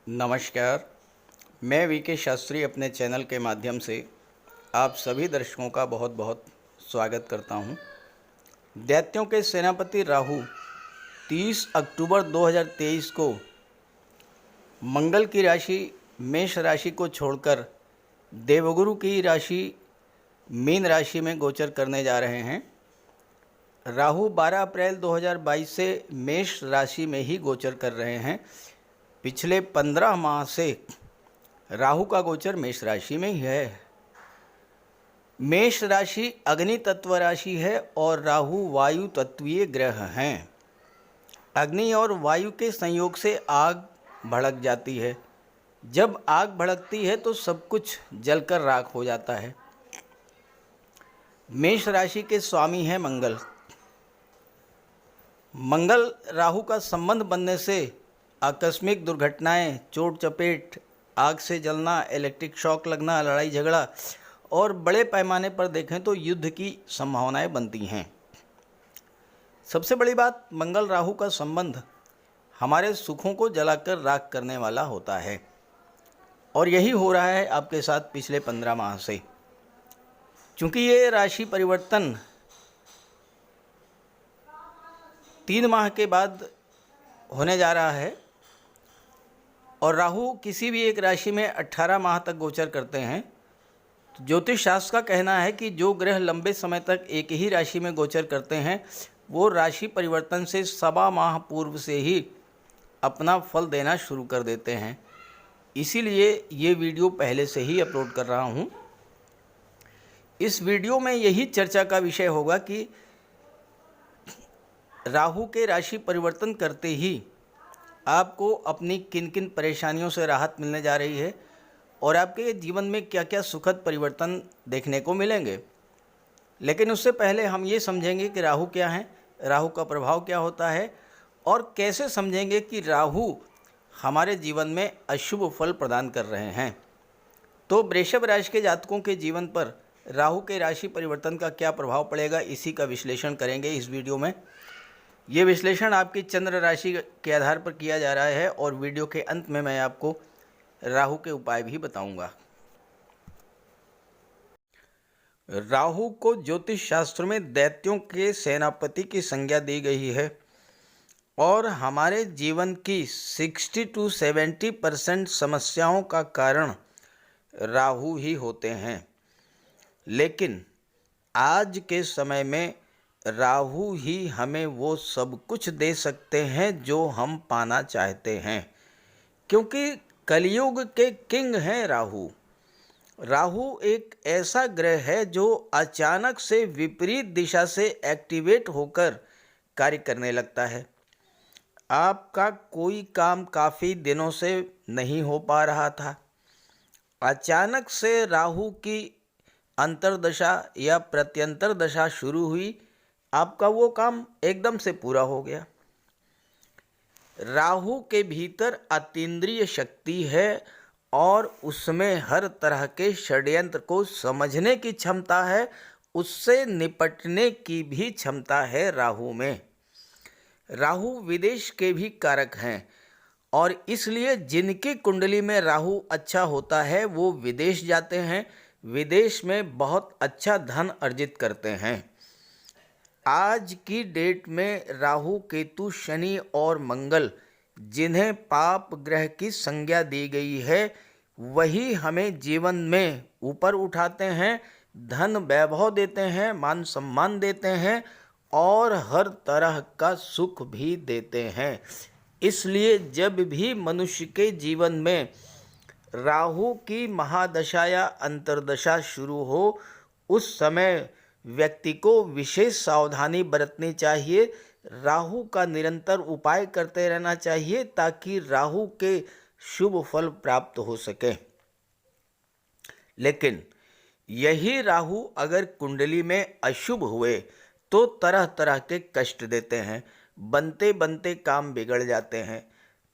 नमस्कार। मैं वीके शास्त्री अपने चैनल के माध्यम से आप सभी दर्शकों का बहुत बहुत स्वागत करता हूं। दैत्यों के सेनापति राहु 30 अक्टूबर 2023 को मंगल की राशि मेष राशि को छोड़कर देवगुरु की राशि मीन राशि में गोचर करने जा रहे हैं। राहु 12 अप्रैल 2022 से मेष राशि में ही गोचर कर रहे हैं। पिछले 15 माह से राहु का गोचर मेष राशि में ही है। मेष राशि अग्नि तत्व राशि है और राहु वायु तत्वीय ग्रह हैं। अग्नि और वायु के संयोग से आग भड़क जाती है। जब आग भड़कती है तो सब कुछ जलकर राख हो जाता है। मेष राशि के स्वामी हैं मंगल। मंगल राहु का संबंध बनने से आकस्मिक दुर्घटनाएं, चोट चपेट, आग से जलना, इलेक्ट्रिक शॉक लगना, लड़ाई झगड़ा और बड़े पैमाने पर देखें तो युद्ध की संभावनाएं बनती हैं। सबसे बड़ी बात, मंगल राहु का संबंध हमारे सुखों को जलाकर राख करने वाला होता है और यही हो रहा है आपके साथ पिछले 15 माह से। चूँकि ये राशि परिवर्तन 3 माह के बाद होने जा रहा है और राहु किसी भी एक राशि में 18 माह तक गोचर करते हैं, तो ज्योतिष शास्त्र का कहना है कि जो ग्रह लंबे समय तक एक ही राशि में गोचर करते हैं वो राशि परिवर्तन से सवा माह पूर्व से ही अपना फल देना शुरू कर देते हैं। इसीलिए ये वीडियो पहले से ही अपलोड कर रहा हूँ। इस वीडियो में यही चर्चा का विषय होगा कि राहु के राशि परिवर्तन करते ही आपको अपनी किन किन परेशानियों से राहत मिलने जा रही है और आपके जीवन में क्या क्या सुखद परिवर्तन देखने को मिलेंगे। लेकिन उससे पहले हम ये समझेंगे कि राहु क्या है, राहु का प्रभाव क्या होता है और कैसे समझेंगे कि राहु हमारे जीवन में अशुभ फल प्रदान कर रहे हैं। तो वृषभ राशि के जातकों के जीवन पर राहु के राशि परिवर्तन का क्या प्रभाव पड़ेगा, इसी का विश्लेषण करेंगे इस वीडियो में। ये विश्लेषण आपकी चंद्र राशि के आधार पर किया जा रहा है और वीडियो के अंत में मैं आपको राहु के उपाय भी बताऊंगा। राहु को ज्योतिष शास्त्र में दैत्यों के सेनापति की संज्ञा दी गई है और हमारे जीवन की 60 to 70% समस्याओं का कारण राहु ही होते हैं। लेकिन आज के समय में राहु ही हमें वो सब कुछ दे सकते हैं जो हम पाना चाहते हैं, क्योंकि कलयुग के किंग हैं राहु। राहु एक ऐसा ग्रह है जो अचानक से विपरीत दिशा से एक्टिवेट होकर कार्य करने लगता है। आपका कोई काम काफ़ी दिनों से नहीं हो पा रहा था, अचानक से राहु की अंतर्दशा या प्रत्यंतर दशा शुरू हुई, आपका वो काम एकदम से पूरा हो गया। राहु के भीतर अतीन्द्रिय शक्ति है और उसमें हर तरह के षड्यंत्र को समझने की क्षमता है, उससे निपटने की भी क्षमता है राहु में। राहु विदेश के भी कारक हैं और इसलिए जिनकी कुंडली में राहु अच्छा होता है वो विदेश जाते हैं, विदेश में बहुत अच्छा धन अर्जित करते हैं। आज की डेट में राहु, केतु, शनि और मंगल जिन्हें पाप ग्रह की संज्ञा दी गई है वही हमें जीवन में ऊपर उठाते हैं, धन वैभव देते हैं, मान सम्मान देते हैं और हर तरह का सुख भी देते हैं। इसलिए जब भी मनुष्य के जीवन में राहु की महादशा या अंतर्दशा शुरू हो उस समय व्यक्ति को विशेष सावधानी बरतनी चाहिए। राहु का निरंतर उपाय करते रहना चाहिए ताकि राहु के शुभ फल प्राप्त हो सके। लेकिन यही राहु अगर कुंडली में अशुभ हुए तो तरह तरह के कष्ट देते हैं, बनते बनते काम बिगड़ जाते हैं।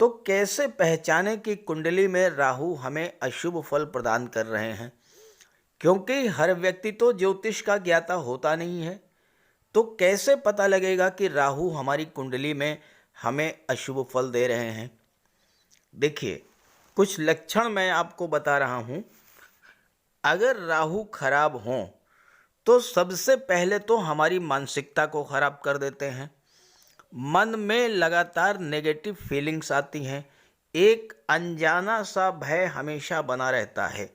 तो कैसे पहचाने कि कुंडली में राहु हमें अशुभ फल प्रदान कर रहे हैं, क्योंकि हर व्यक्ति तो ज्योतिष का ज्ञाता होता नहीं है। तो कैसे पता लगेगा कि राहु हमारी कुंडली में हमें अशुभ फल दे रहे हैं। देखिए, कुछ लक्षण मैं आपको बता रहा हूँ। अगर राहु खराब हो तो सबसे पहले तो हमारी मानसिकता को खराब कर देते हैं। मन में लगातार नेगेटिव फीलिंग्स आती हैं। एक अनजाना सा भय हमेशा बना रहता है।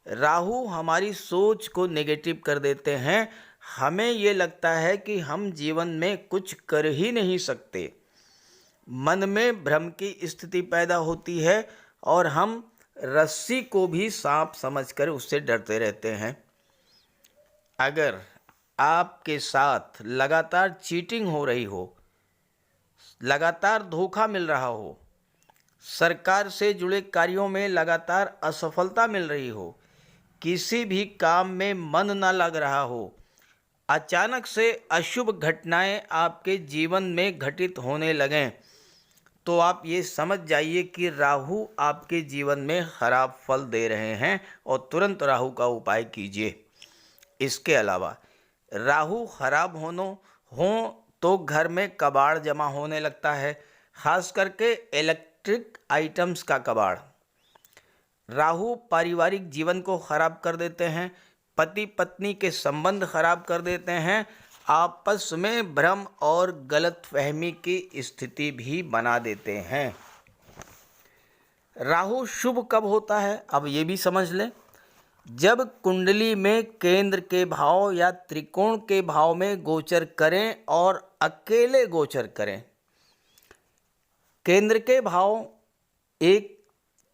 राहु हमारी सोच को नेगेटिव कर देते हैं। हमें ये लगता है कि हम जीवन में कुछ कर ही नहीं सकते। मन में भ्रम की स्थिति पैदा होती है और हम रस्सी को भी सांप समझकर उससे डरते रहते हैं। अगर आपके साथ लगातार चीटिंग हो रही हो, लगातार धोखा मिल रहा हो, सरकार से जुड़े कार्यों में लगातार असफलता मिल रही हो, किसी भी काम में मन ना लग रहा हो, अचानक से अशुभ घटनाएं आपके जीवन में घटित होने लगें, तो आप ये समझ जाइए कि राहु आपके जीवन में खराब फल दे रहे हैं और तुरंत राहु का उपाय कीजिए। इसके अलावा राहु खराब हो तो घर में कबाड़ जमा होने लगता है, खास करके इलेक्ट्रिक आइटम्स का कबाड़। राहु पारिवारिक जीवन को खराब कर देते हैं, पति पत्नी के संबंध खराब कर देते हैं, आपस में भ्रम और गलतफहमी की स्थिति भी बना देते हैं। राहु शुभ कब होता है, अब ये भी समझ लें। जब कुंडली में केंद्र के भाव या त्रिकोण के भाव में गोचर करें और अकेले गोचर करें। केंद्र के भाव 1,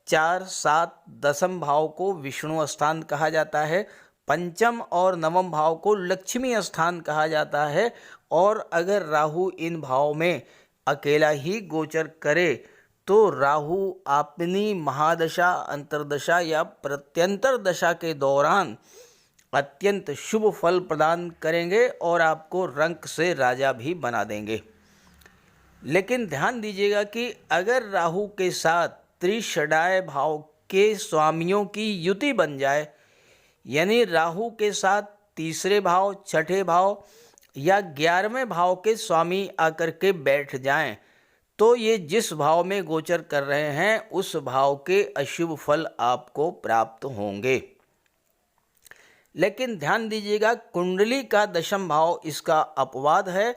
4, 7, दसम भाव को विष्णु स्थान कहा जाता है, पंचम और नवम भाव को लक्ष्मी स्थान कहा जाता है। और अगर राहु इन भाव में अकेला ही गोचर करे तो राहु अपनी महादशा, अंतर्दशा या प्रत्यंतर दशा के दौरान अत्यंत शुभ फल प्रदान करेंगे और आपको रंक से राजा भी बना देंगे। लेकिन ध्यान दीजिएगा कि अगर राहु के साथ त्रिषडाय भाव के स्वामियों की युति बन जाए, यानी राहु के साथ तीसरे भाव, छठे भाव या 11वें भाव के स्वामी आकर के बैठ जाएं, तो ये जिस भाव में गोचर कर रहे हैं उस भाव के अशुभ फल आपको प्राप्त होंगे। लेकिन ध्यान दीजिएगा, कुंडली का दशम भाव इसका अपवाद है।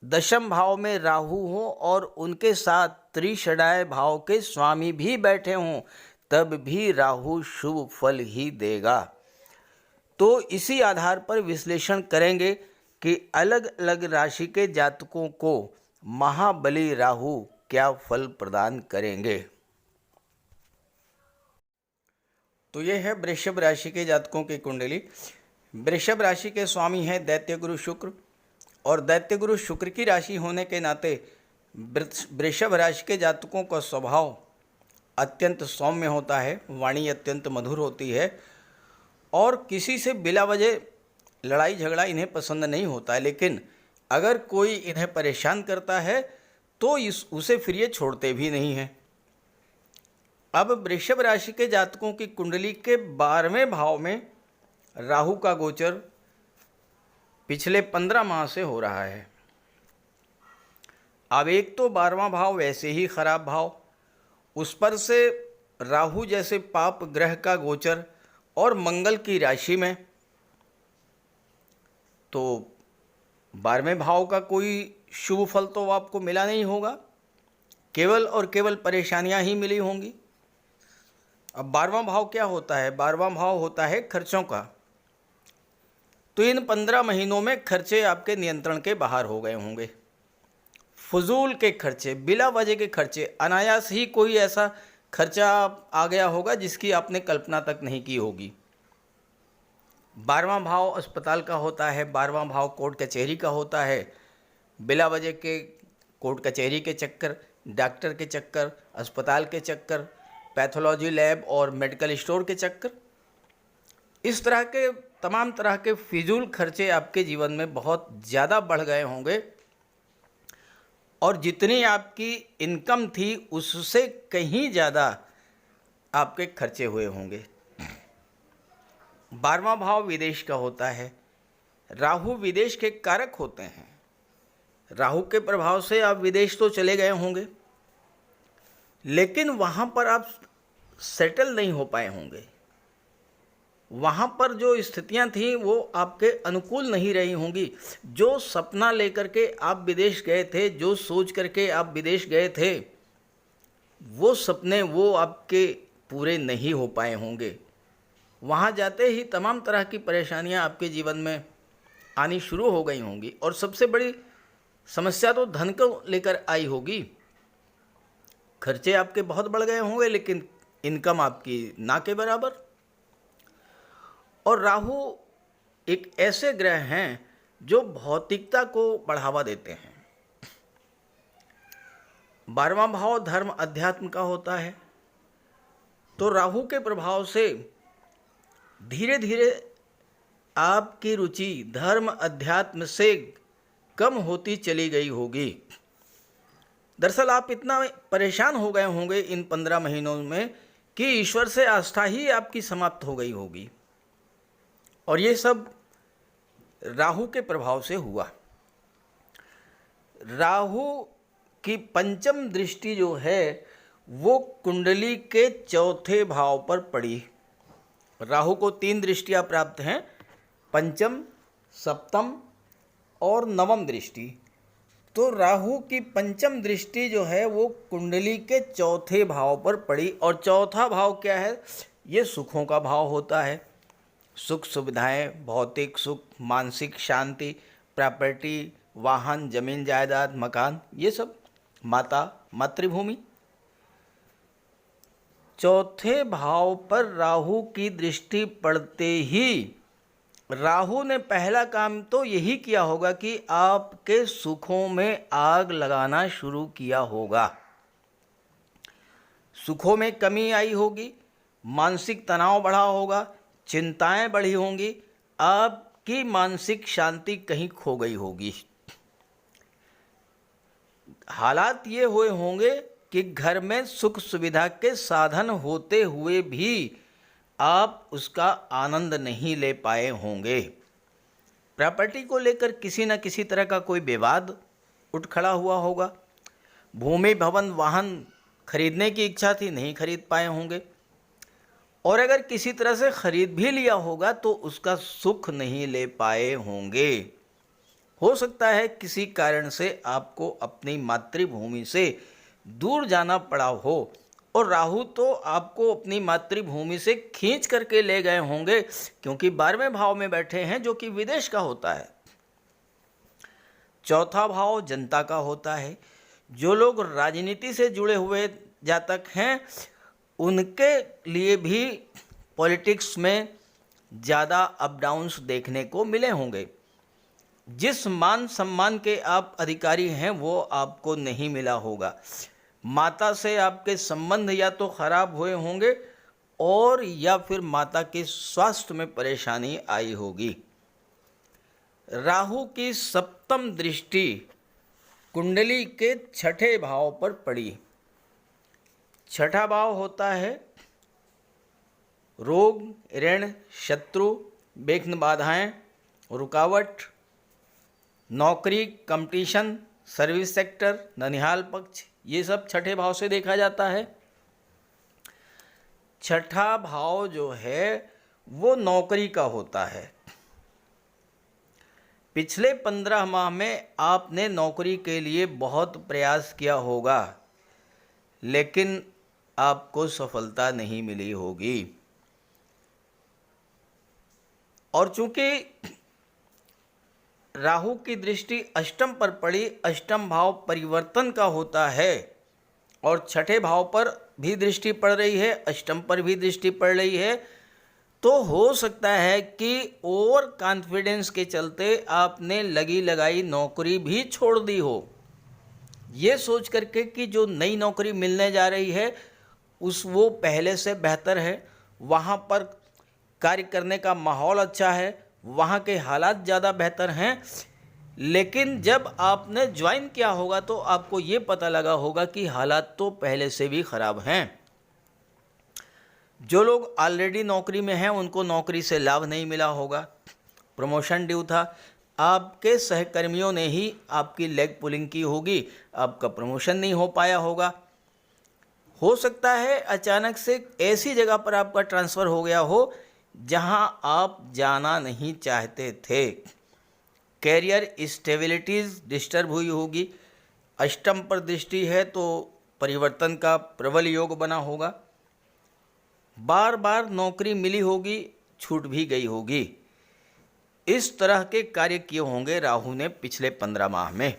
दशम भाव में राहु हो और उनके साथ त्रिषडाय भाव के स्वामी भी बैठे हों, तब भी राहु शुभ फल ही देगा। तो इसी आधार पर विश्लेषण करेंगे कि अलग अलग राशि के जातकों को महाबली राहु क्या फल प्रदान करेंगे। तो ये है वृषभ राशि के जातकों की कुंडली। वृषभ राशि के स्वामी हैं दैत्य गुरु शुक्र, और दैत्य गुरु शुक्र की राशि होने के नाते वृषभ राशि के जातकों का स्वभाव अत्यंत सौम्य होता है, वाणी अत्यंत मधुर होती है और किसी से बिला वजह लड़ाई झगड़ा इन्हें पसंद नहीं होता है। लेकिन अगर कोई इन्हें परेशान करता है तो उसे फिर ये छोड़ते भी नहीं हैं। अब वृषभ राशि के जातकों की कुंडली के 12वें भाव में राहु का गोचर पिछले 15 माह से हो रहा है। अब एक तो 12वां भाव वैसे ही खराब भाव, उस पर से राहु जैसे पाप ग्रह का गोचर और मंगल की राशि में, तो 12वें भाव का कोई शुभ फल तो आपको मिला नहीं होगा, केवल और केवल परेशानियां ही मिली होंगी। अब 12वां भाव क्या होता है? 12वां भाव होता है खर्चों का। तो इन 15 महीनों में खर्चे आपके नियंत्रण के बाहर हो गए होंगे। फजूल के खर्चे, बिला वजह के खर्चे, अनायास ही कोई ऐसा खर्चा आ गया होगा जिसकी आपने कल्पना तक नहीं की होगी। 12वां भाव अस्पताल का होता है, 12वां भाव कोर्ट कचहरी का होता है। बिला वजह के कोर्ट कचहरी के चक्कर, डॉक्टर के चक्कर, अस्पताल के चक्कर, पैथोलॉजी लैब और मेडिकल स्टोर के चक्कर, इस तरह के तमाम तरह के फिजूल खर्चे आपके जीवन में बहुत ज़्यादा बढ़ गए होंगे और जितनी आपकी इनकम थी उससे कहीं ज़्यादा आपके खर्चे हुए होंगे। 12वां भाव विदेश का होता है। राहु विदेश के कारक होते हैं। राहु के प्रभाव से आप विदेश तो चले गए होंगे, लेकिन वहाँ पर आप सेटल नहीं हो पाए होंगे। वहाँ पर जो स्थितियाँ थीं वो आपके अनुकूल नहीं रही होंगी। जो सपना लेकर के आप विदेश गए थे, जो सोच करके आप विदेश गए थे, वो सपने वो आपके पूरे नहीं हो पाए होंगे। वहाँ जाते ही तमाम तरह की परेशानियाँ आपके जीवन में आनी शुरू हो गई होंगी और सबसे बड़ी समस्या तो धन को लेकर आई होगी। खर्चे आपके बहुत बढ़ गए होंगे लेकिन इनकम आपकी ना के बराबर। और राहु एक ऐसे ग्रह हैं जो भौतिकता को बढ़ावा देते हैं। 12वां भाव धर्म अध्यात्म का होता है, तो राहु के प्रभाव से धीरे धीरे आपकी रुचि धर्म अध्यात्म से कम होती चली गई होगी। दरअसल आप इतना परेशान हो गए होंगे इन 15 महीनों में कि ईश्वर से आस्था ही आपकी समाप्त हो गई होगी, और ये सब राहु के प्रभाव से हुआ। राहु की पंचम दृष्टि जो है वो कुंडली के चौथे भाव पर पड़ी। राहु को 3 दृष्टियां प्राप्त हैं, पंचम, सप्तम और नवम दृष्टि। तो राहु की पंचम दृष्टि जो है वो कुंडली के चौथे भाव पर पड़ी, और चौथा भाव क्या है? ये सुखों का भाव होता है। सुख सुविधाएं, भौतिक सुख, मानसिक शांति, प्रॉपर्टी, वाहन, जमीन जायदाद, मकान, ये सब, माता, मातृभूमि। चौथे भाव पर राहु की दृष्टि पड़ते ही राहु ने पहला काम तो यही किया होगा कि आपके सुखों में आग लगाना शुरू किया होगा। सुखों में कमी आई होगी, मानसिक तनाव बढ़ा होगा, चिंताएं बढ़ी होंगी, आपकी मानसिक शांति कहीं खो गई होगी। हालात ये हुए होंगे कि घर में सुख सुविधा के साधन होते हुए भी आप उसका आनंद नहीं ले पाए होंगे। प्रॉपर्टी को लेकर किसी न किसी तरह का कोई विवाद उठ खड़ा हुआ होगा। भूमि, भवन, वाहन खरीदने की इच्छा थी, नहीं खरीद पाए होंगे, और अगर किसी तरह से खरीद भी लिया होगा तो उसका सुख नहीं ले पाए होंगे। हो सकता है किसी कारण से आपको अपनी मातृभूमि से दूर जाना पड़ा हो, और राहु तो आपको अपनी मातृभूमि से खींच करके ले गए होंगे, क्योंकि 12वें भाव में बैठे हैं जो कि विदेश का होता है। चौथा भाव जनता का होता है। जो लोग राजनीति से जुड़े हुए जातक हैं उनके लिए भी पॉलिटिक्स में ज़्यादा अप डाउन्स देखने को मिले होंगे। जिस मान सम्मान के आप अधिकारी हैं वो आपको नहीं मिला होगा। माता से आपके संबंध या तो खराब हुए होंगे और या फिर माता के स्वास्थ्य में परेशानी आई होगी। राहु की सप्तम दृष्टि कुंडली के छठे भाव पर पड़ी। छठा भाव होता है रोग, ऋण, शत्रु, विघ्न, बाधाएं, रुकावट, नौकरी, कंपटीशन, सर्विस सेक्टर, ननिहाल पक्ष, ये सब छठे भाव से देखा जाता है। छठा भाव जो है वो नौकरी का होता है। पिछले 15 माह में आपने नौकरी के लिए बहुत प्रयास किया होगा, लेकिन आपको सफलता नहीं मिली होगी। और चूंकि राहु की दृष्टि अष्टम पर पड़ी, अष्टम भाव परिवर्तन का होता है, और छठे भाव पर भी दृष्टि पड़ रही है, अष्टम पर भी दृष्टि पड़ रही है, तो हो सकता है कि ओवर कॉन्फिडेंस के चलते आपने लगी लगाई नौकरी भी छोड़ दी हो, ये सोच करके कि जो नई नौकरी मिलने जा रही है वो पहले से बेहतर है, वहाँ पर कार्य करने का माहौल अच्छा है, वहाँ के हालात ज़्यादा बेहतर हैं। लेकिन जब आपने ज्वाइन किया होगा तो आपको ये पता लगा होगा कि हालात तो पहले से भी ख़राब हैं। जो लोग ऑलरेडी नौकरी में हैं उनको नौकरी से लाभ नहीं मिला होगा, प्रमोशन ड्यू था, आपके सहकर्मियों ने ही आपकी लेग पुलिंग की होगी, आपका प्रमोशन नहीं हो पाया होगा। हो सकता है अचानक से ऐसी जगह पर आपका ट्रांसफ़र हो गया हो जहां आप जाना नहीं चाहते थे। कैरियर स्टेबिलिटीज़ डिस्टर्ब हुई होगी। अष्टम पर दृष्टि है तो परिवर्तन का प्रबल योग बना होगा। बार बार नौकरी मिली होगी, छूट भी गई होगी। इस तरह के कार्य किए होंगे राहु ने पिछले 15 माह में।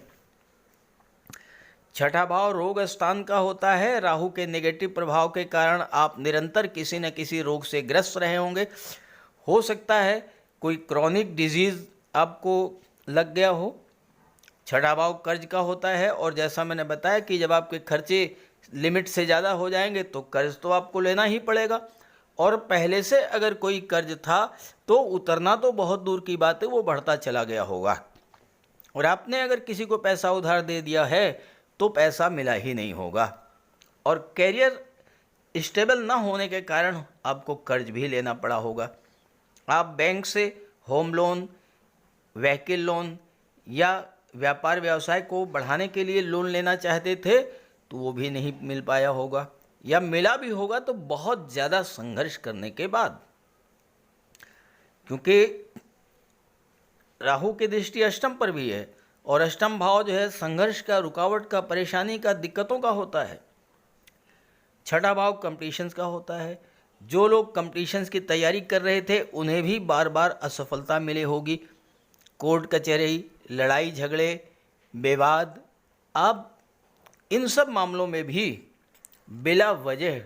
छठा भाव रोग स्थान का होता है। राहु के नेगेटिव प्रभाव के कारण आप निरंतर किसी न किसी रोग से ग्रस्त रहे होंगे। हो सकता है कोई क्रॉनिक डिजीज आपको लग गया हो। छठा भाव कर्ज का होता है और जैसा मैंने बताया कि जब आपके खर्चे लिमिट से ज़्यादा हो जाएंगे तो कर्ज तो आपको लेना ही पड़ेगा, और पहले से अगर कोई कर्ज था तो उतरना तो बहुत दूर की बात है, वो बढ़ता चला गया होगा। और आपने अगर किसी को पैसा उधार दे दिया है तो पैसा मिला ही नहीं होगा। और कैरियर स्टेबल ना होने के कारण आपको कर्ज भी लेना पड़ा होगा। आप बैंक से होम लोन, व्हीकल लोन या व्यापार व्यवसाय को बढ़ाने के लिए लोन लेना चाहते थे तो वो भी नहीं मिल पाया होगा, या मिला भी होगा तो बहुत ज़्यादा संघर्ष करने के बाद। क्योंकि राहु की दृष्टि अष्टम पर भी है और अष्टम भाव जो है संघर्ष का, रुकावट का, परेशानी का, दिक्कतों का होता है। छठा भाव कंपटीशंस का होता है। जो लोग कंपटीशंस की तैयारी कर रहे थे उन्हें भी बार बार असफलता मिली होगी। कोर्ट कचहरी, लड़ाई झगड़े, विवाद, आप इन सब मामलों में भी बिला वजह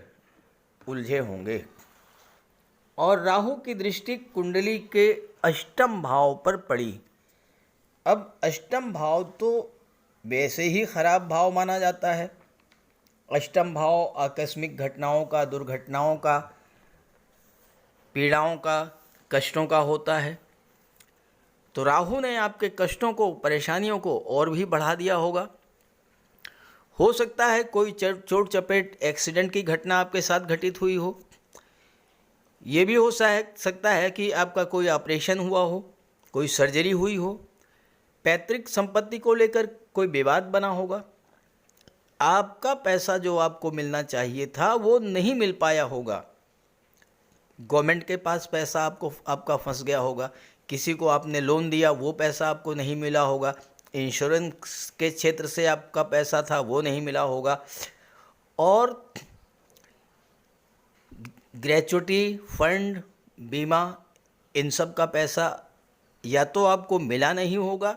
उलझे होंगे। और राहु की दृष्टि कुंडली के अष्टम भाव पर पड़ी। अब अष्टम भाव तो वैसे ही खराब भाव माना जाता है। अष्टम भाव आकस्मिक घटनाओं का, दुर्घटनाओं का, पीड़ाओं का, कष्टों का होता है। तो राहु ने आपके कष्टों को, परेशानियों को और भी बढ़ा दिया होगा। हो सकता है कोई चोट चपेट, एक्सीडेंट की घटना आपके साथ घटित हुई हो। ये भी हो सकता है कि आपका कोई ऑपरेशन हुआ हो, कोई सर्जरी हुई हो। पैतृक संपत्ति को लेकर कोई विवाद बना होगा। आपका पैसा जो आपको मिलना चाहिए था वो नहीं मिल पाया होगा। गवर्नमेंट के पास पैसा आपका फंस गया होगा। किसी को आपने लोन दिया, वो पैसा आपको नहीं मिला होगा। इंश्योरेंस के क्षेत्र से आपका पैसा था, वो नहीं मिला होगा। और ग्रेच्युटी, फंड, बीमा, इन सब का पैसा या तो आपको मिला नहीं होगा,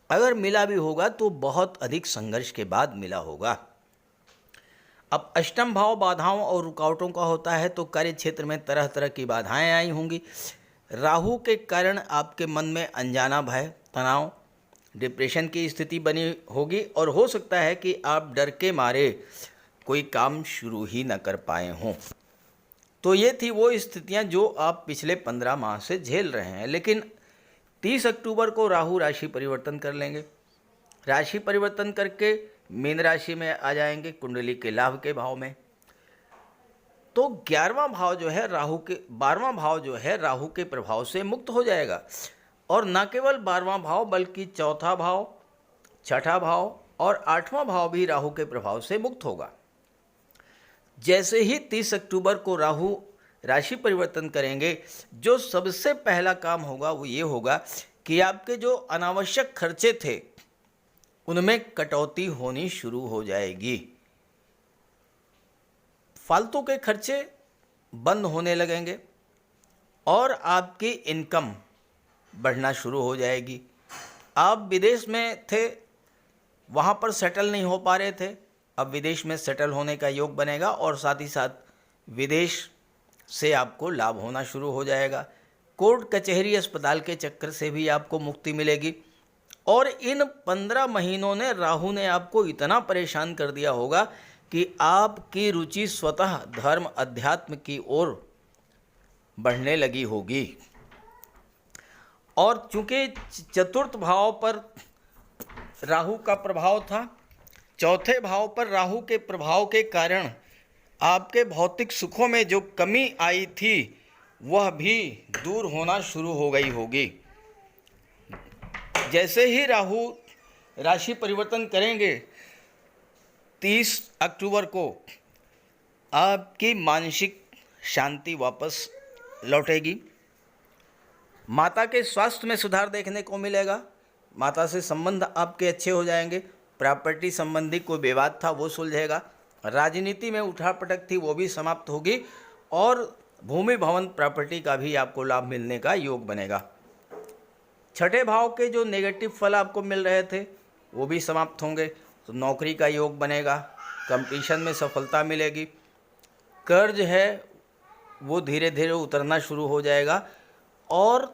अगर मिला भी होगा तो बहुत अधिक संघर्ष के बाद मिला होगा। अब अष्टम भाव बाधाओं और रुकावटों का होता है तो कार्य क्षेत्र में तरह तरह की बाधाएं आई होंगी। राहु के कारण आपके मन में अनजाना भय, तनाव, डिप्रेशन की स्थिति बनी होगी और हो सकता है कि आप डर के मारे कोई काम शुरू ही न कर पाए हों। तो ये थी वो स्थितियां जो आप पिछले 15 माह से झेल रहे हैं। लेकिन 30 अक्टूबर को राहु राशि परिवर्तन कर लेंगे। राशि परिवर्तन करके मीन राशि में आ जाएंगे, कुंडली के लाभ के भाव में। तो 11वां भाव जो है राहु के, 12वां भाव जो है राहु के प्रभाव से मुक्त हो जाएगा। और न केवल 12वां भाव बल्कि चौथा भाव, छठा भाव और 8वां भाव भी राहु के प्रभाव से मुक्त होगा। जैसे ही 30 अक्टूबर को राहु राशि परिवर्तन करेंगे, जो सबसे पहला काम होगा वो ये होगा कि आपके जो अनावश्यक खर्चे थे उनमें कटौती होनी शुरू हो जाएगी। फालतू के खर्चे बंद होने लगेंगे और आपकी इनकम बढ़ना शुरू हो जाएगी। आप विदेश में थे, वहाँ पर सेटल नहीं हो पा रहे थे, अब विदेश में सेटल होने का योग बनेगा और साथ ही साथ विदेश से आपको लाभ होना शुरू हो जाएगा। कोर्ट कचहरी, अस्पताल के चक्कर से भी आपको मुक्ति मिलेगी। और इन 15 महीनों ने राहु ने आपको इतना परेशान कर दिया होगा कि आपकी रुचि स्वतः धर्म, अध्यात्म की ओर बढ़ने लगी होगी। और चूंकि चतुर्थ भाव पर राहु का प्रभाव था, चौथे भाव पर राहु के प्रभाव के कारण आपके भौतिक सुखों में जो कमी आई थी वह भी दूर होना शुरू हो गई होगी। जैसे ही राहु राशि परिवर्तन करेंगे 30 अक्टूबर को, आपकी मानसिक शांति वापस लौटेगी। माता के स्वास्थ्य में सुधार देखने को मिलेगा। माता से संबंध आपके अच्छे हो जाएंगे। प्रॉपर्टी संबंधी कोई विवाद था वो सुलझेगा। राजनीति में उठापटक थी वो भी समाप्त होगी और भूमि भवन प्रॉपर्टी का भी आपको लाभ मिलने का योग बनेगा। छठे भाव के जो नेगेटिव फल आपको मिल रहे थे वो भी समाप्त होंगे। तो नौकरी का योग बनेगा, कंपटीशन में सफलता मिलेगी, कर्ज है वो धीरे धीरे उतरना शुरू हो जाएगा और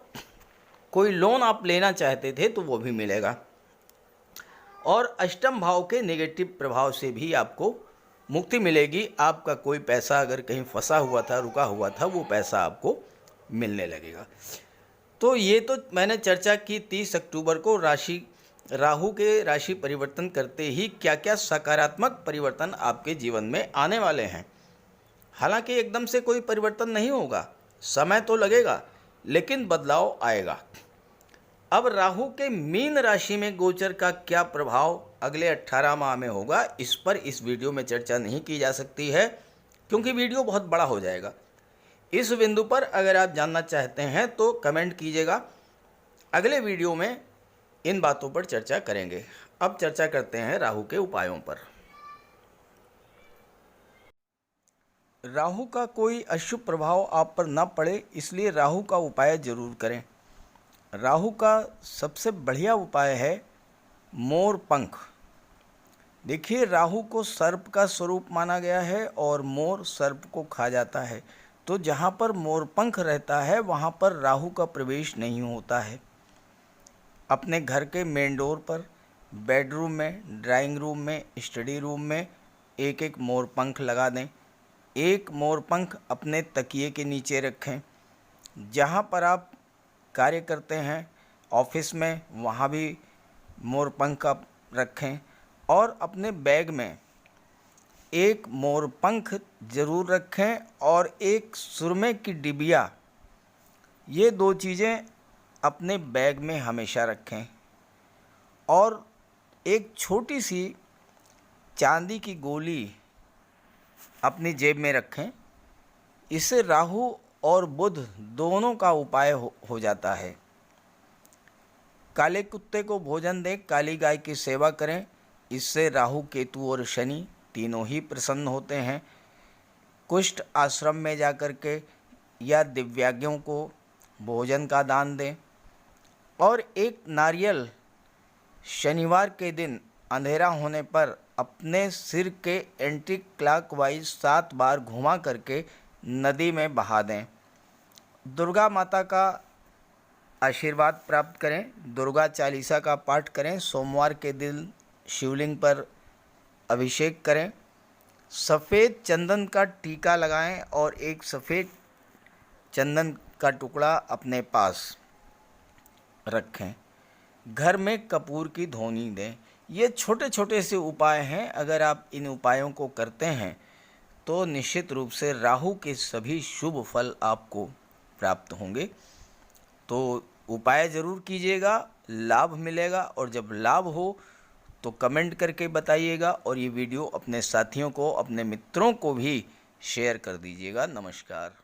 कोई लोन आप लेना चाहते थे तो वो भी मिलेगा। और अष्टम भाव के नेगेटिव प्रभाव से भी आपको मुक्ति मिलेगी। आपका कोई पैसा अगर कहीं फंसा हुआ था, रुका हुआ था, वो पैसा आपको मिलने लगेगा। तो ये तो मैंने चर्चा की 30 अक्टूबर को राहु के राशि परिवर्तन करते ही क्या क्या सकारात्मक परिवर्तन आपके जीवन में आने वाले हैं। हालांकि एकदम से कोई परिवर्तन नहीं होगा, समय तो लगेगा, लेकिन बदलाव आएगा। अब राहु के मीन राशि में गोचर का क्या प्रभाव अगले 18 माह में होगा, इस पर इस वीडियो में चर्चा नहीं की जा सकती है क्योंकि वीडियो बहुत बड़ा हो जाएगा। इस बिंदु पर अगर आप जानना चाहते हैं तो कमेंट कीजिएगा, अगले वीडियो में इन बातों पर चर्चा करेंगे। अब चर्चा करते हैं राहु के उपायों पर। राहु का कोई अशुभ प्रभाव आप पर न पड़े इसलिए राहु का उपाय जरूर करें। राहु का सबसे बढ़िया उपाय है मोर पंख। देखिए, राहु को सर्प का स्वरूप माना गया है और मोर सर्प को खा जाता है, तो जहाँ पर मोर पंख रहता है वहाँ पर राहु का प्रवेश नहीं होता है। अपने घर के मेन डोर पर, बेडरूम में, ड्राइंग रूम में, स्टडी रूम में एक एक मोर पंख लगा दें। एक मोर पंख अपने तकिए के नीचे रखें। जहाँ पर आप कार्य करते हैं ऑफिस में, वहाँ भी मोर पंख आप रखें और अपने बैग में एक मोर पंख ज़रूर रखें और एक सुरमे की डिबिया, ये दो चीज़ें अपने बैग में हमेशा रखें और एक छोटी सी चांदी की गोली अपनी जेब में रखें। इससे राहु और बुध दोनों का उपाय हो जाता है। काले कुत्ते को भोजन दें, काली गाय की सेवा करें, इससे राहु, केतु और शनि तीनों ही प्रसन्न होते हैं। कुष्ठ आश्रम में जाकर के या दिव्यांगों को भोजन का दान दें और एक नारियल शनिवार के दिन अंधेरा होने पर अपने सिर के एंटी क्लॉकवाइज 7 बार घुमा करके नदी में बहा दें। दुर्गा माता का आशीर्वाद प्राप्त करें। दुर्गा चालीसा का पाठ करें। सोमवार के दिन शिवलिंग पर अभिषेक करें। सफ़ेद चंदन का टीका लगाएं और एक सफ़ेद चंदन का टुकड़ा अपने पास रखें। घर में कपूर की धूनी दें। ये छोटे छोटे से उपाय हैं। अगर आप इन उपायों को करते हैं तो निश्चित रूप से राहु के सभी शुभ फल आपको प्राप्त होंगे। तो उपाय ज़रूर कीजिएगा, लाभ मिलेगा। और जब लाभ हो तो कमेंट करके बताइएगा और ये वीडियो अपने साथियों को, अपने मित्रों को भी शेयर कर दीजिएगा। नमस्कार।